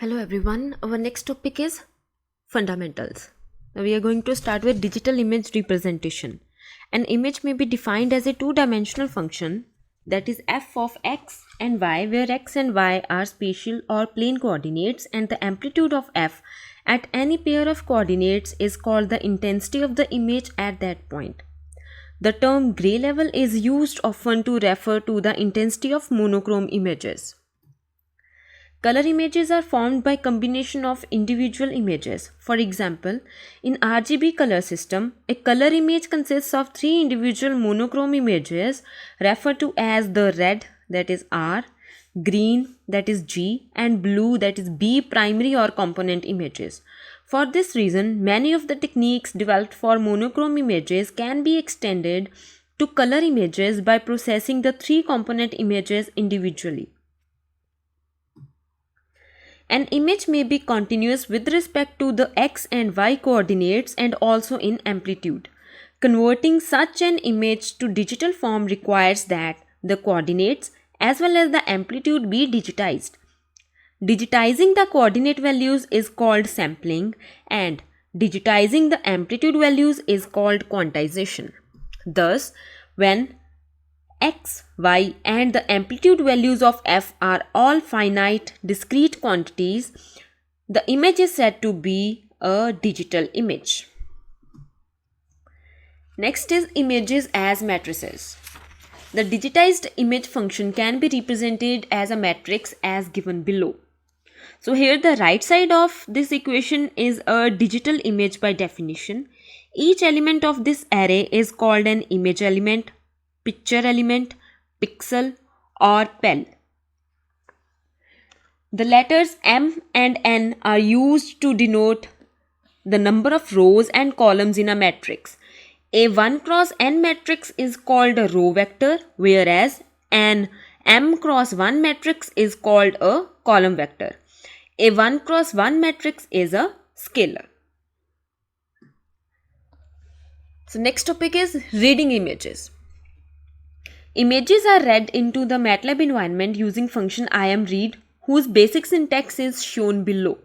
Hello everyone, our next topic is fundamentals. Now we are going to start with digital image representation. An image may be defined as a two-dimensional function, that is f of x and y, where x and y are spatial or plane coordinates and the amplitude of f at any pair of coordinates is called the intensity of the image at that point. The term gray level is used often to refer to the intensity of monochrome images. Color images are formed by combination of individual images. For example, in RGB color system, a color image consists of three individual monochrome images referred to as the red, that is R, green, that is G, and blue, that is B primary or component images. For this reason, many of the techniques developed for monochrome images can be extended to color images by processing the three component images individually. An image may be continuous with respect to the x and y coordinates and also in amplitude. Converting such an image to digital form requires that the coordinates as well as the amplitude be digitized. Digitizing the coordinate values is called sampling and digitizing the amplitude values is called quantization. Thus, when x, y and the amplitude values of f are all finite discrete quantities, the image is said to be a digital image. Next is images as matrices. The digitized image function can be represented as a matrix as given below. So here the right side of this equation is a digital image by definition. Each element of this array is called an image element, picture element, pixel or pel. The letters M and N are used to denote the number of rows and columns in a matrix. A 1 cross n matrix is called a row vector, whereas an m cross 1 matrix is called a column vector. A 1 cross 1 matrix is a scalar. So next topic is reading images. Images are read into the MATLAB environment using function imread, whose basic syntax is shown below.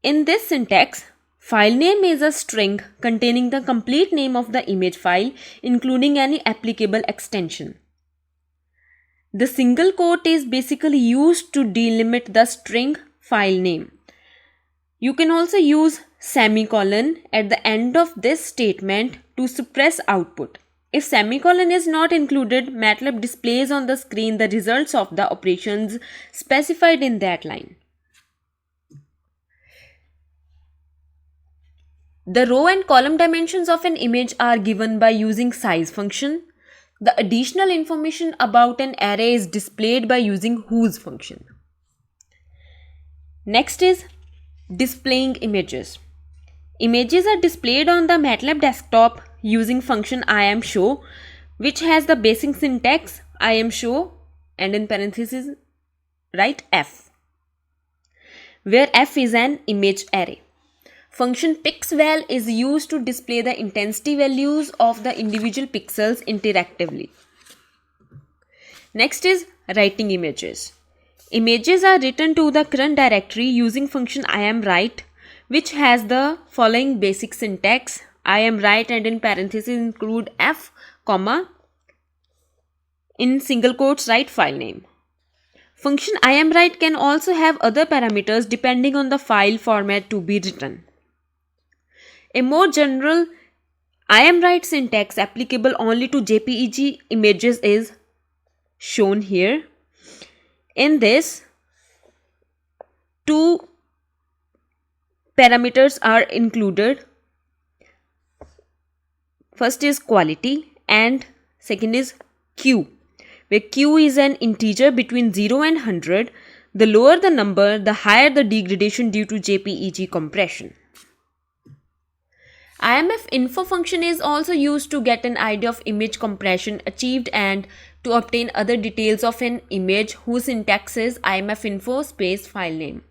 In this syntax, file name is a string containing the complete name of the image file, including any applicable extension. The single quote is basically used to delimit the string file name. You can also use semicolon at the end of this statement to suppress output. If semicolon is not included, MATLAB displays on the screen the results of the operations specified in that line. The row and column dimensions of an image are given by using size function. The additional information about an array is displayed by using whose function. Next is displaying images. Images are displayed on the MATLAB desktop using function imshow, which has the basic syntax imshow and in parentheses write f, where f is an image array. Function pixval is used to display the intensity values of the individual pixels interactively. Next is writing images. Images are written to the current directory using function imwrite, which has the following basic syntax: imwrite and in parentheses include f, comma, in single quotes write file name. Function imwrite can also have other parameters depending on the file format to be written. A more general imwrite syntax applicable only to JPEG images is shown here. In this, two parameters are included. First is quality and second is Q, where Q is an integer between 0 and 100. The lower the number, the higher the degradation due to JPEG compression. IMF-info function is also used to get an idea of image compression achieved and to obtain other details of an image whose syntax is IMF-info space file name.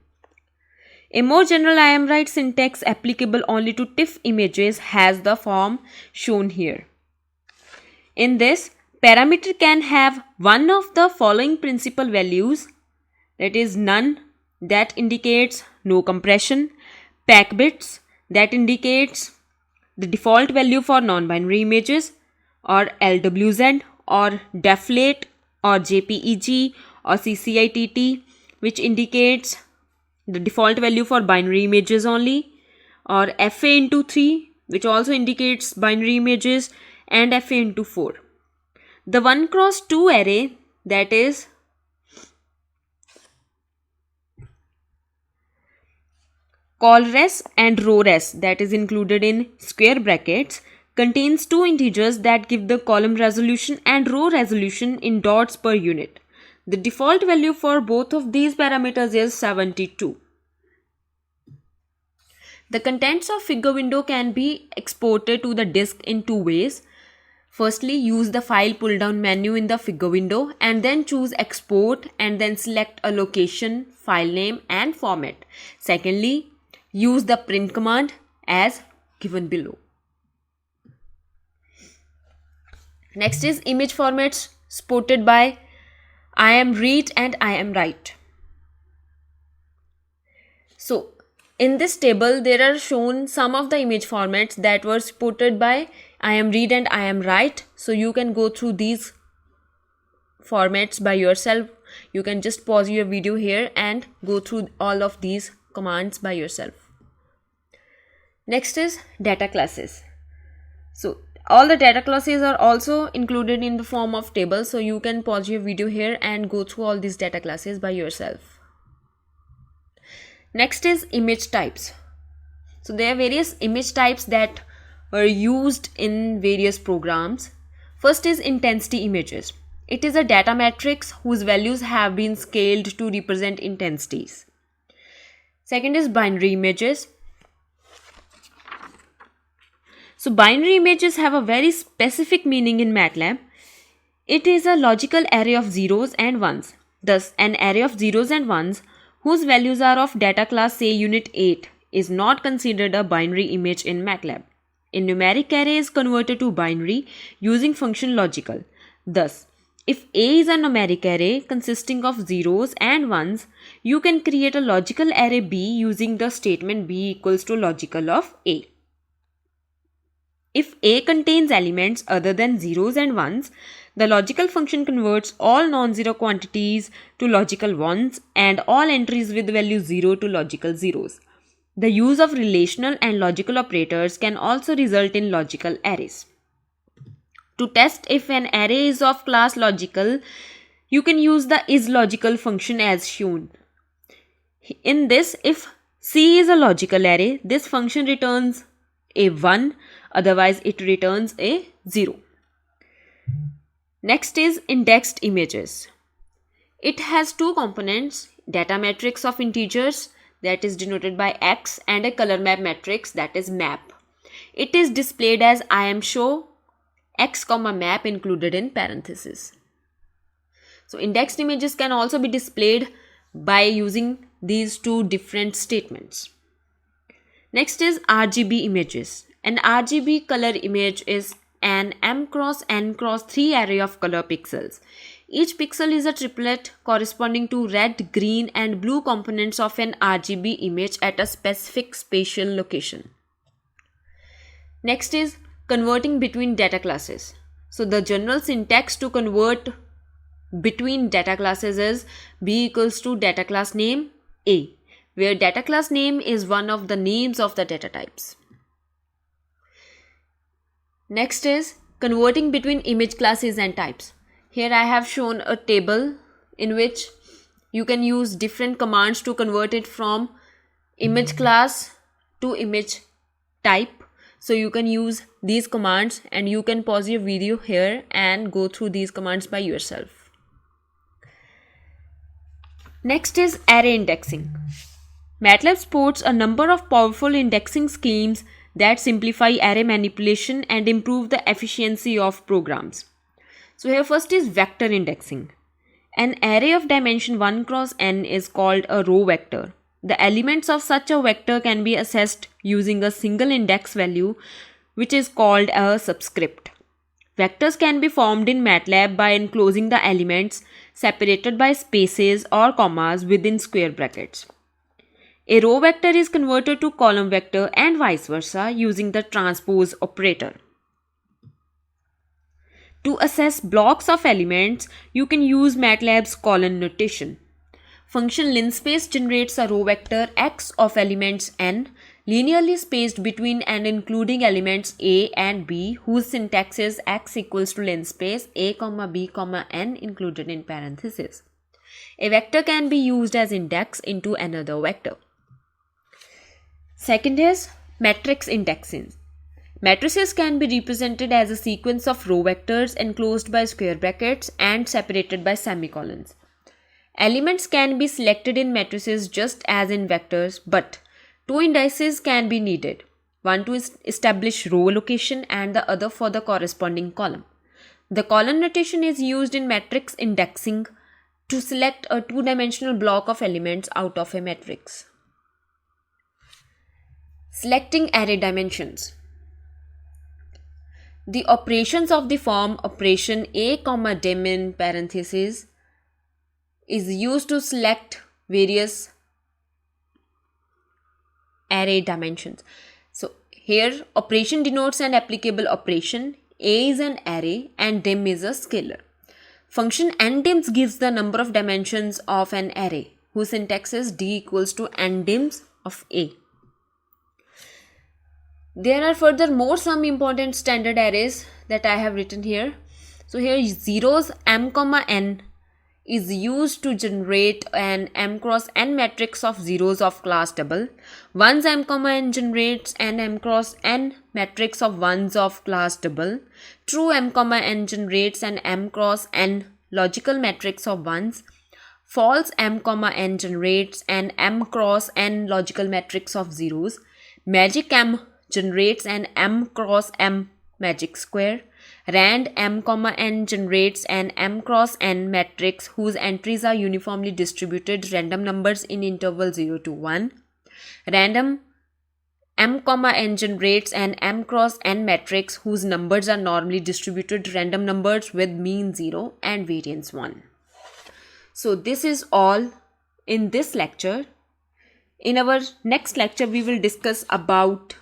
A more general imwrite syntax applicable only to TIFF images has the form shown here. In this, parameter can have one of the following principal values: that is none, that indicates no compression. Pack bits, that indicates the default value for non-binary images, or LWZ, or deflate, or JPEG, or CCITT, which indicates the default value for binary images only, or FA into 3, which also indicates binary images, and FA into 4. The 1x2 array, that is colres and rores, that is included in square brackets, contains two integers that give the column resolution and row resolution in dots per unit. The default value for both of these parameters is 72. The contents of figure window can be exported to the disk in two ways. Firstly, use the file pull down menu in the figure window and then choose export and then select a location, file name and format. Secondly, use the print command as given below. Next is image formats supported by I am read and I am write. So in this table, there are shown some of the image formats that were supported by I am read and I am write. So you can go through these formats by yourself. You can just pause your video here and go through all of these commands by yourself. Next is data classes. So all the data classes are also included in the form of tables. So you can pause your video here and go through all these data classes by yourself. Next is image types. So there are various image types that are used in various programs. First is intensity images. It is a data matrix whose values have been scaled to represent intensities. Second is binary images. So binary images have a very specific meaning in MATLAB. It is a logical array of zeros and ones. Thus, an array of zeros and ones whose values are of data class say unit 8 is not considered a binary image in MATLAB. A numeric array is converted to binary using function logical. Thus, if A is a numeric array consisting of zeros and ones, you can create a logical array B using the statement B equals to logical of A. If A contains elements other than zeros and ones, the logical function converts all non-zero quantities to logical ones and all entries with value 0 to logical zeros. The use of relational and logical operators can also result in logical arrays. To test if an array is of class logical, you can use the isLogical function as shown. In this, if C is a logical array, this function returns a 1, otherwise it returns a 0. Next is indexed images. It has two components, data matrix of integers that is denoted by X and a color map matrix that is map. It is displayed as IamShow X, map included in parentheses. So indexed images can also be displayed by using these two different statements. Next is RGB images. An RGB color image is an m cross n cross 3 array of color pixels. Each pixel is a triplet corresponding to red, green and blue components of an RGB image at a specific spatial location. Next is converting between data classes. So the general syntax to convert between data classes is B equals to data class name A, where data class name is one of the names of the data types. Next is converting between image classes and types. Here I have shown a table in which you can use different commands to convert it from image class to image type. So you can use these commands and you can pause your video here and go through these commands by yourself. Next is array indexing. MATLAB supports a number of powerful indexing schemes that simplify array manipulation and improve the efficiency of programs. So here first is vector indexing. An array of dimension 1 cross n is called a row vector. The elements of such a vector can be accessed using a single index value, which is called a subscript. Vectors can be formed in MATLAB by enclosing the elements separated by spaces or commas within square brackets. A row vector is converted to column vector and vice versa using the transpose operator. To assess blocks of elements, you can use MATLAB's column notation. Function linspace generates a row vector x of elements n, linearly spaced between and including elements a and b, whose syntax is x equals to linspace a, b, n included in parentheses. A vector can be used as index into another vector. Second is matrix indexing. Matrices can be represented as a sequence of row vectors enclosed by square brackets and separated by semicolons. Elements can be selected in matrices just as in vectors, but two indices can be needed, one to establish row location and the other for the corresponding column. The column notation is used in matrix indexing to select a two-dimensional block of elements out of a matrix. Selecting array dimensions. The operations of the form operation a, dim in parentheses is used to select various array dimensions. So here operation denotes an applicable operation, a is an array and dim is a scalar. Function ndims gives the number of dimensions of an array whose syntax is d equals to ndims of a. There are furthermore some important standard arrays that I have written here. So here zeros m, n is used to generate an m cross n matrix of zeros of class double. Ones m, n generates an m cross n matrix of ones of class double. True m, n generates an m cross n logical matrix of ones. False m, n generates an m cross n logical matrix of zeros. Magic m generates an m cross m magic square. Rand m, n generates an m cross n matrix whose entries are uniformly distributed random numbers in interval 0 to 1. Random m, n generates an m cross n matrix whose numbers are normally distributed random numbers with mean 0 and variance 1. So this is all in this lecture. In our next lecture, we will discuss about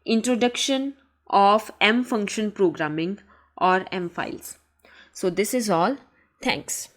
introduction of M function programming or M files. So this is all. Thanks.